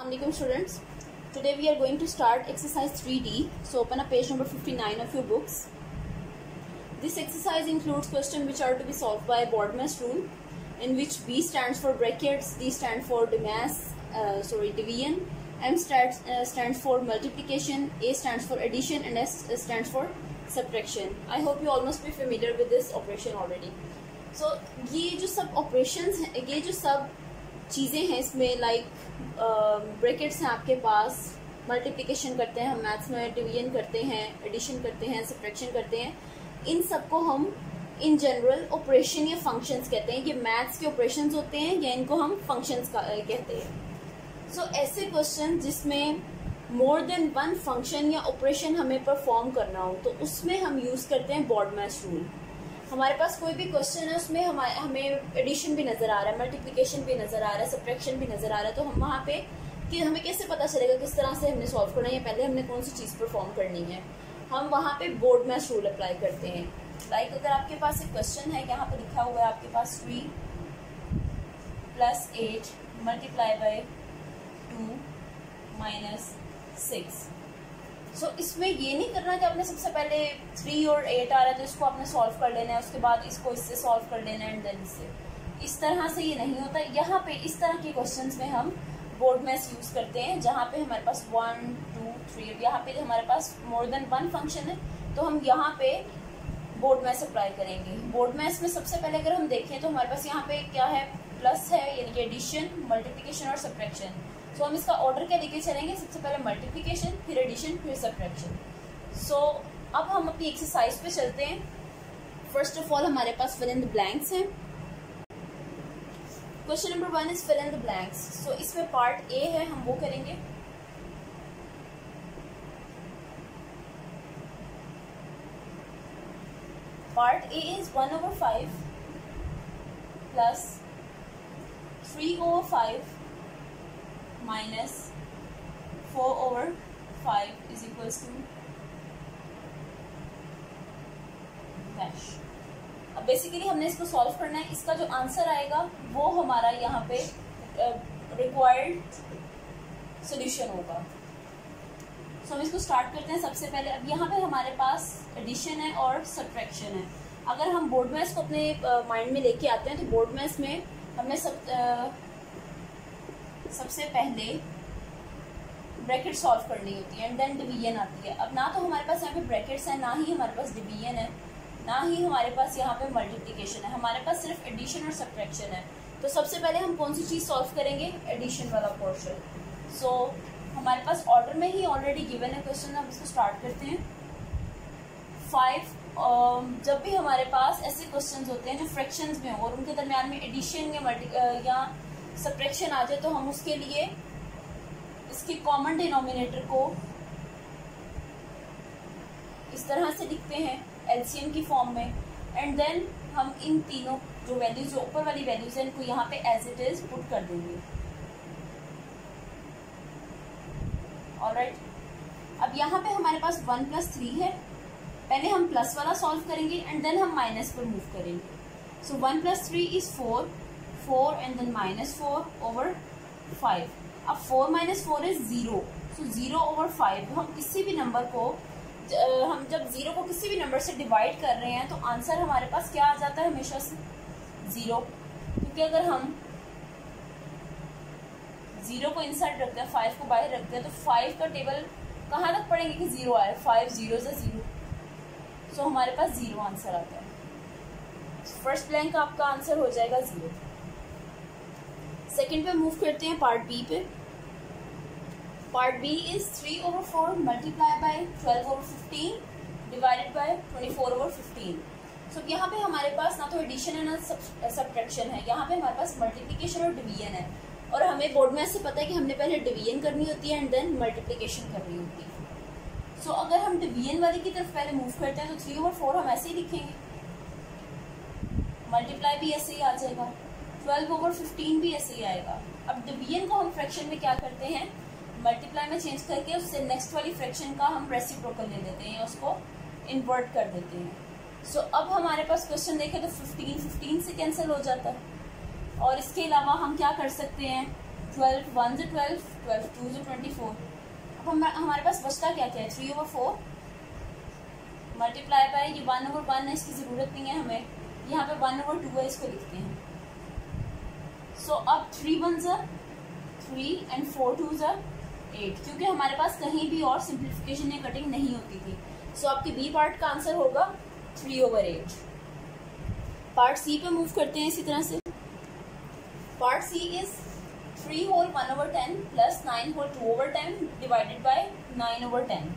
Assalamualaikum students. Today we are going to start exercise 3D. So open up page number 59 of your books. This exercise includes questions which are to be solved by Brodmann's rule, in which B stands for brackets, D stands for division, M stands for multiplication, A stands for addition, and S stands for subtraction. I hope you all must be familiar with this operation already. So ये जो सब operations हैं, ये जो सब चीज़ें हैं इसमें लाइक ब्रैकेट्स हैं आपके पास, मल्टीप्लिकेशन करते हैं हम मैथ्स में, डिवीजन करते हैं, एडिशन करते हैं, सब्ट्रैक्शन करते हैं, इन सबको हम इन जनरल ऑपरेशन या फंक्शंस कहते हैं। ये मैथ्स के ऑपरेशंस होते हैं या इनको हम फंक्शंस कहते हैं। सो ऐसे क्वेश्चन जिसमें मोर देन वन फंक्शन या ऑपरेशन हमें परफॉर्म करना हो तो उसमें हम यूज़ करते हैं ब्रॉडमैन्स रूल। हमारे पास कोई भी क्वेश्चन है उसमें हमें एडिशन भी नज़र आ रहा है, मल्टीप्लिकेशन भी नज़र आ रहा है, सब्ट्रैक्शन भी नज़र आ रहा है, तो हम वहाँ पे कि हमें कैसे पता चलेगा किस तरह से हमने सॉल्व करना है या पहले हमने कौन सी चीज़ परफॉर्म करनी है। हम वहाँ पे ब्रॉडमैन्स रूल अप्लाई करते हैं। लाइक अगर आपके पास एक क्वेश्चन है, यहाँ पे लिखा हुआ है आपके पास 3 + 8 मल्टीप्लाई बाय 2 - 6। सो इसमें ये नहीं करना कि आपने सबसे पहले 3 और 8 आ रहा है तो इसको आपने सॉल्व कर लेना है, उसके बाद इसको इससे सॉल्व कर लेना है एंड देन इससे। इस तरह से ये नहीं होता। यहाँ पे इस तरह के क्वेश्चंस में हम ब्रॉडमैन्स यूज़ करते हैं, जहाँ पे हमारे पास 1 2 3, यहाँ पे हमारे पास मोर देन वन फंक्शन है तो हम यहाँ पे ब्रॉडमैन्स अप्लाई करेंगे। ब्रॉडमैन्स में सबसे पहले अगर हम देखें तो हमारे पास यहाँ पे क्या है, प्लस है, यानी कि एडिशन, मल्टीप्लिकेशन और सब्ट्रैक्शन। सो हम इसका ऑर्डर क्या लेके चलेंगे, सबसे पहले मल्टीप्लिकेशन, फिर एडिशन, फिर सब्ट्रैक्शन। सो अब हम अपनी एक्सरसाइज पे चलते हैं। फर्स्ट ऑफ ऑल हमारे पास फिल इन द ब्लैंक्स हैं। Question number 1 is fill in the blanks. So इसमें पार्ट ए है, हम वो करेंगे। Part A is 1/5 plus 3/5 minus 4/5 is equals to dash। अब बेसिकली हमने इसको सॉल्व करना है। इसका जो आंसर आएगा वो हमारा यहाँ पे रिक्वायर्ड सॉल्यूशन होगा। सो हम इसको स्टार्ट करते हैं सबसे पहले। अब यहाँ पे हमारे पास एडिशन है और सब्ट्रैक्शन है। अगर हम ब्रॉडमैन्स को अपने माइंड में लेके आते हैं तो ब्रॉडमैन्स में हमें सबसे पहले ब्रैकेट सॉल्व करनी होती है एंड देन डिवीजन आती है। अब ना तो हमारे पास यहाँ पे ब्रैकेट्स है, ना ही हमारे पास डिवीजन है, ना ही हमारे पास यहाँ पे मल्टीप्लिकेशन है। हमारे पास सिर्फ एडिशन और सब्ट्रैक्शन है। तो सबसे पहले हम कौन सी चीज़ सॉल्व करेंगे, एडिशन वाला पोर्शन। सो हमारे पास ऑर्डर में ही ऑलरेडी गिवन है क्वेश्चन। अब इसको स्टार्ट करते हैं। 5 जब भी हमारे पास ऐसे क्वेश्चन होते हैं जो फ्रैक्शंस में हो और उनके दरमियान में एडिशन या सब्ट्रैक्शन आ जाए तो हम उसके लिए इसके कॉमन डिनोमिनेटर को इस तरह से लिखते हैं एलसीएम की फॉर्म में एंड देन हम इन तीनों जो वैल्यूज, जो ऊपर वाली वैल्यूज हैं, इनको यहाँ पे एज इट इज पुट कर देंगे। ऑलराइट, अब यहाँ पे हमारे पास 1 + 3 है। पहले हम प्लस वाला सॉल्व करेंगे एंड देन हम माइनस पर मूव करेंगे। सो 1 + 3 इज 4 एंड देन -4/5। अब 4 - 4 इज 0। सो 0/5 हम किसी भी नंबर को हम जब 0 को किसी भी नंबर से डिवाइड कर रहे हैं तो आंसर हमारे पास क्या आ जाता है, हमेशा से 0। क्योंकि अगर हम 0 को इनसाइड रखते हैं, 5 को बाहर रखते हैं, तो 5 का टेबल कहाँ तक पढ़ेंगे कि 0 आए। 5 0 से 0, सो हमारे पास 0 आंसर आता है। फर्स्ट ब्लैंक आपका आंसर हो जाएगा 0। सेकेंड पे मूव करते हैं पार्ट बी पे। Part B is 3/4 multiply by 12/15 divided by 24/15। So यहाँ पे हमारे पास ना तो एडिशन है ना सब्ट्रैक्शन है, यहाँ पे हमारे पास मल्टीप्लिकेशन और डिवीजन है। और हमें ब्रॉडमैन्स से पता है कि हमने पहले डिवीजन करनी होती है एंड देन मल्टीप्लिकेशन करनी होती है। सो अगर हम डिवीजन वाली की तरफ पहले मूव करते हैं तो 3/4 हम ऐसे ही लिखेंगे, मल्टीप्लाई भी ऐसे ही आ जाएगा, 12/15 भी ऐसे ही आएगा। अब डिवीजन को हम फ्रैक्शन में क्या करते हैं, मल्टीप्लाई में चेंज करके उससे नेक्स्ट वाली फ्रैक्शन का हम रेसिप्रोकल ले लेते हैं, उसको इन्वर्ट कर देते हैं। सो अब हमारे पास क्वेश्चन देखें तो 15 से कैंसिल हो जाता है। और इसके अलावा हम क्या कर सकते हैं, 12 1 से 12, 12 2 से 24। अब हमारे पास बचता क्या क्या है, 3/4 मल्टीप्लाई बाय ये 1/1 है, इसकी ज़रूरत नहीं है हमें, यहाँ पे 1/2 है, इसको लिखते हैं। सो अब 3 1 3 एंड 4 2 8, क्योंकि हमारे पास कहीं भी और सिंप्लीफिकेशन या कटिंग नहीं होती थी। सो आपके बी पार्ट का आंसर होगा 3/8। पार्ट सी पे मूव करते हैं इसी तरह से। Part C is 3 whole 1/10 plus 9 whole 2/10 divided by 9/10।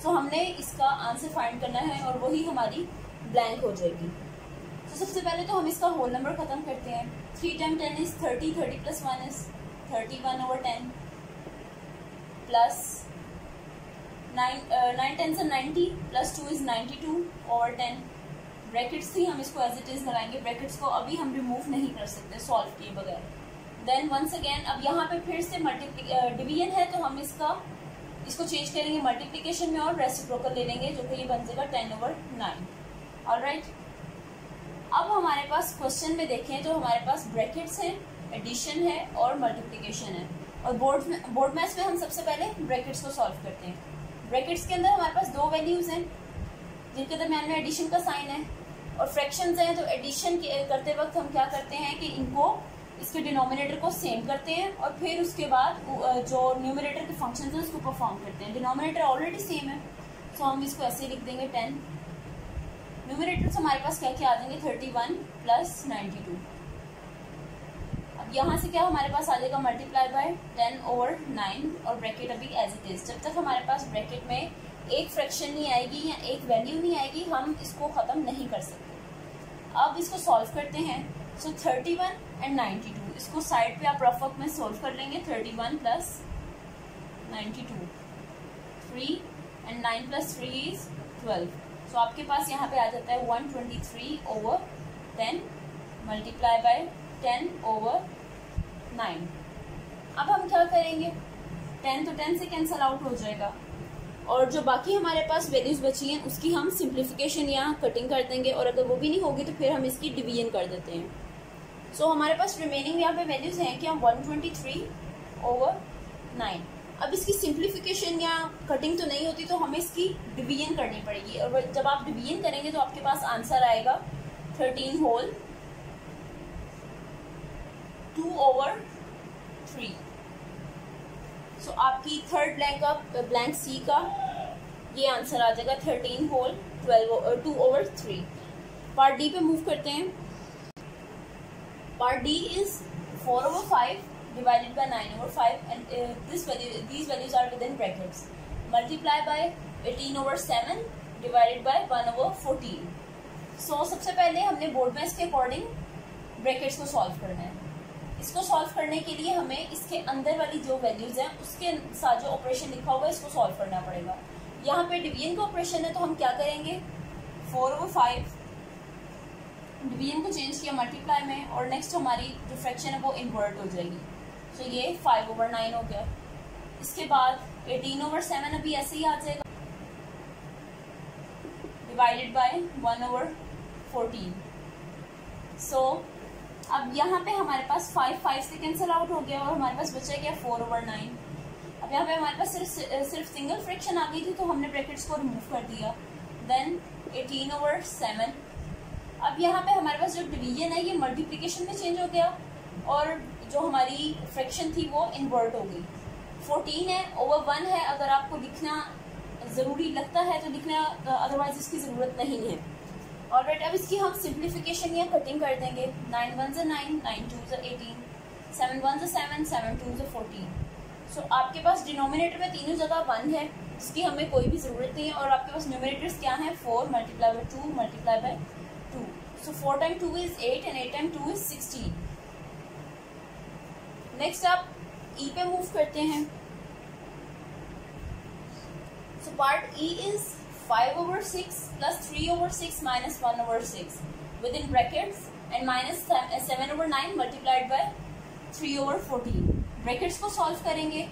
So हमने इसका आंसर फाइंड करना है और वही हमारी ब्लैंक हो जाएगी। तो सबसे पहले तो हम इसका होल नंबर खत्म करते हैं। 3 time 10 is 30, 30 plus 1 is 31/10 plus 9 10 से 90 प्लस 2 इज 92/10। ब्रैकेट्स थी, हम इसको एज इट इज लगाएंगे, ब्रैकेट्स को अभी हम रिमूव नहीं कर सकते सॉल्व किए बगैर। देन वंस अगेन अब यहाँ पे फिर से डिवीजन है तो हम इसको चेंज करेंगे मल्टीप्लिकेशन में और रेसिप्रोकल ले लेंगे, जो कि ये बन जाएगा 10/9। ऑलराइट, अब हमारे पास क्वेश्चन में देखें तो हमारे पास ब्रैकेट्स हैं, एडिशन है और मल्टीप्लिकेशन है। और बोर्ड मैथ्स में हम सबसे पहले ब्रैकेट्स को सॉल्व करते हैं। ब्रैकेट्स के अंदर हमारे पास दो वैल्यूज हैं जिनके दरम्यान में एडिशन का साइन है, और फ्रैक्शंस हैं तो एडिशन करते वक्त हम क्या करते हैं कि इसके डिनोमिनेटर को सेम करते हैं और फिर उसके बाद जो न्यूमरेटर के फंक्शंस हैं उसको परफॉर्म करते हैं। डिनोमिनेटर ऑलरेडी सेम है, सो हम इसको ऐसे लिख देंगे 10। न्यूमरेटर्स हमारे पास क्या क्या आ जाएंगे, 31 प्लस 92। अब यहाँ से क्या हमारे पास आ जाएगा, मल्टीप्लाई बाय 10/9 और ब्रैकेट अभी एज इट इज। जब तक हमारे पास ब्रैकेट में एक फ्रैक्शन नहीं आएगी या एक वैल्यू नहीं आएगी हम इसको ख़त्म नहीं कर सकते। अब इसको सॉल्व करते हैं। सो 31 एंड 92, इसको साइड पे आप रफ वर्क में सॉल्व कर लेंगे। 31 प्लस 92, 3 एंड 9 प्लस 3 इज 12। सो आपके पास यहाँ पे आ जाता है 123/10 मल्टीप्लाई बाय 10/9। अब हम क्या करेंगे, 10 तो 10 से कैंसल आउट हो जाएगा और जो बाकी हमारे पास वैल्यूज बची हैं उसकी हम सिंप्लीफिकेशन या कटिंग कर देंगे, और अगर वो भी नहीं होगी तो फिर हम इसकी डिवीजन कर देते हैं। सो हमारे पास रिमेनिंग यहाँ पे वैल्यूज हैं क्या, 123/9। अब इसकी सिंप्लीफिकेशन या कटिंग तो नहीं होती तो हमें इसकी डिवीजन करनी पड़ेगी, और जब आप डिवीजन करेंगे तो आपके पास आंसर आएगा 13 होल 2/3। सो आपकी थर्ड ब्लैंक सी का ये आंसर आ जाएगा 13 होल 2/3। पार्ट डी पे मूव करते हैं। Part D is 4/5 divided by 9/5 and these values are within brackets. Multiply by 18/7 divided by 1/14. So सबसे पहले हमने बोर्ड में इसके अकॉर्डिंग ब्रैकेट्स को सॉल्व करना है। इसको सॉल्व करने के लिए हमें इसके अंदर वाली जो वैल्यूज हैं उसके साथ जो ऑपरेशन लिखा होगा इसको सॉल्व करना पड़ेगा। यहाँ पे डिवीजन का ऑपरेशन है तो हम क्या करेंगे, 4/5 डिवीजन को चेंज किया मल्टीप्लाई में, और नेक्स्ट हमारी जो फ्रैक्शन है वो इन्वर्ट हो जाएगी। तो ये 5/9 हो गया। इसके बाद 18/7 अभी ऐसे ही आ जाएगा डिवाइडेड बाय 1/14। सो अब यहाँ पे हमारे पास 5 से कैंसिल आउट हो गया और हमारे पास बचा गया 4/9। अब यहाँ पे हमारे पास सिर्फ सिंगल फ्रैक्शन आ गई थी तो हमने ब्रैकेट्स को रिमूव कर दिया। देन 18/7। अब यहाँ पे हमारे पास जो डिवीजन है ये मल्टीप्लिकेशन में चेंज हो गया और जो हमारी फ्रैक्शन थी वो इन्वर्ट हो गई। 14 है ओवर 1 है, अगर आपको लिखना ज़रूरी लगता है तो लिखना, अदरवाइज इसकी ज़रूरत नहीं है। ऑलराइट, अब इसकी हम सिंप्लीफिकेशन या कटिंग कर देंगे। 9 1 9, 9 2 18, 7 1 7, 7 2 14। सो आपके पास डिनोमिनेटर में तीनों जगह 1 है जिसकी हमें कोई भी ज़रूरत नहीं है, और आपके पास न्यूमरेटर्स क्या है, 4 multiply by 2 multiply by 2। So 4 time 2 is 8 and 8 time 2 is 16। Next आप ई पे मूव करते हैं। So part E is 5/6 plus 3/6 minus 1/6 within brackets and minus 7/9 multiplied by 3/14। Brackets को सॉल्व करेंगे।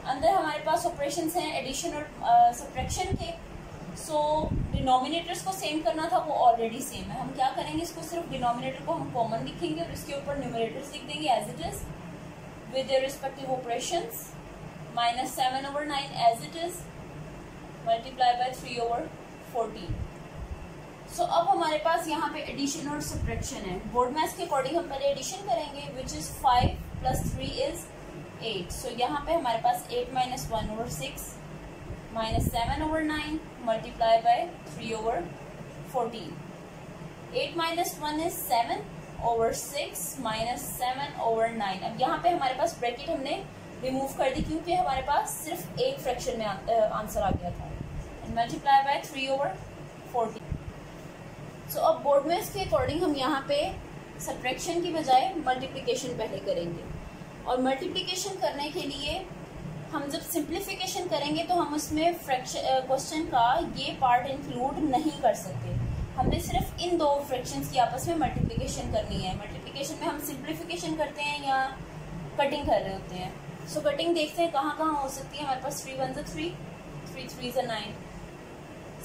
अंदर हमारे पास ऑपरेशंस हैं एडिशन और सब्ट्रैक्शन के। सो डिनोमिनेटर्स को सेम करना था, वो ऑलरेडी सेम है। हम क्या करेंगे, इसको सिर्फ डिनोमिनेटर को हम कॉमन लिखेंगे और इसके ऊपर न्यूमरेटर्स लिख देंगे as it is. with their respective operations, minus 7/9 as it is, multiply by 3/14. So अब हमारे पास यहाँ पे एडिशन और सब्ट्रैक्शन है. बोर्ड मैथ्स के अकॉर्डिंग हम पहले एडिशन करेंगे, विच इज 5 + 3 is 8. So यहाँ पे हमारे पास 8 - 1/6 minus 7/9 multiply by 3/14. 8 - 1 is 7/6 minus 7/9. अब यहाँ पे हमारे पास ब्रैकेट हमने रिमूव कर दी क्योंकि हमारे पास सिर्फ एक फ्रैक्शन में आंसर आ गया था. And multiply by 3/14. सो अब बोर्ड में इसके अकॉर्डिंग हम यहाँ पे सब्ट्रैक्शन की बजाय मल्टीप्लिकेशन पहले करेंगे. और मल्टीप्लिकेशन करने के लिए हम जब सिंप्लीफिकेशन करेंगे तो हम उसमें क्वेश्चन का ये पार्ट इंक्लूड नहीं कर सकते. हमने सिर्फ इन दो फ्रैक्शंस की आपस में मल्टीप्लिकेशन करनी है. मल्टीप्लिकेशन में हम सिंप्लीफिकेशन करते हैं या कटिंग कर रहे होते हैं. सो कटिंग देखते हैं कहाँ कहाँ हो सकती है. हमारे पास 3 1 3, 3 3 9,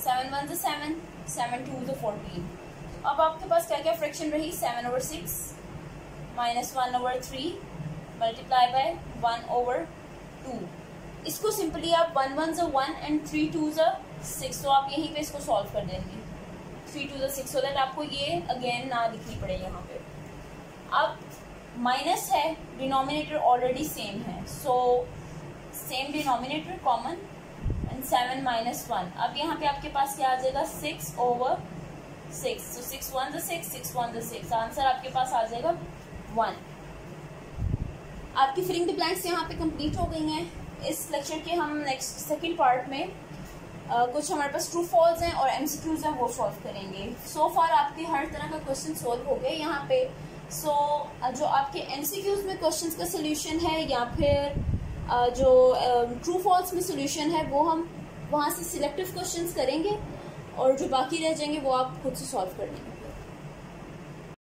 7 1 7, 7 2 14. अब आपके पास क्या क्या फ्रैक्शन रही. 7/6 minus 1/3 मल्टीप्लाई बाय 1/2. इसको सिंपली आप 1 1 1 एंड 3 2 6. तो आप यहीं पे इसको सॉल्व कर देंगे. 3 2 6 सो दैट आपको ये अगेन ना लिखनी पड़े यहाँ पे. अब माइनस है, डिनोमिनेटर ऑलरेडी सेम है, so same denominator common and 7 - 1. अब यहाँ पे आपके पास क्या आ जाएगा 6/6. सो 6 1 6, 6 1 6. आंसर आपके पास आ जाएगा 1. आपकी फिलिंग द ब्लैंक्स यहाँ पे कंप्लीट हो गई हैं. इस लेक्चर के हम नेक्स्ट सेकंड पार्ट में कुछ हमारे पास ट्रू फॉल्स हैं और एमसीक्यूज हैं, वो सॉल्व करेंगे. सो फार आपके हर तरह का क्वेश्चन सॉल्व हो गए यहाँ पे. सो जो आपके एमसीक्यूज में क्वेश्चंस का सोल्यूशन है या फिर जो ट्रू फॉल्स में सोल्यूशन है वो हम वहाँ से सिलेक्टिव क्वेश्चंस करेंगे और जो बाकी रह जाएंगे वो आप खुद से सॉल्व कर लेंगे.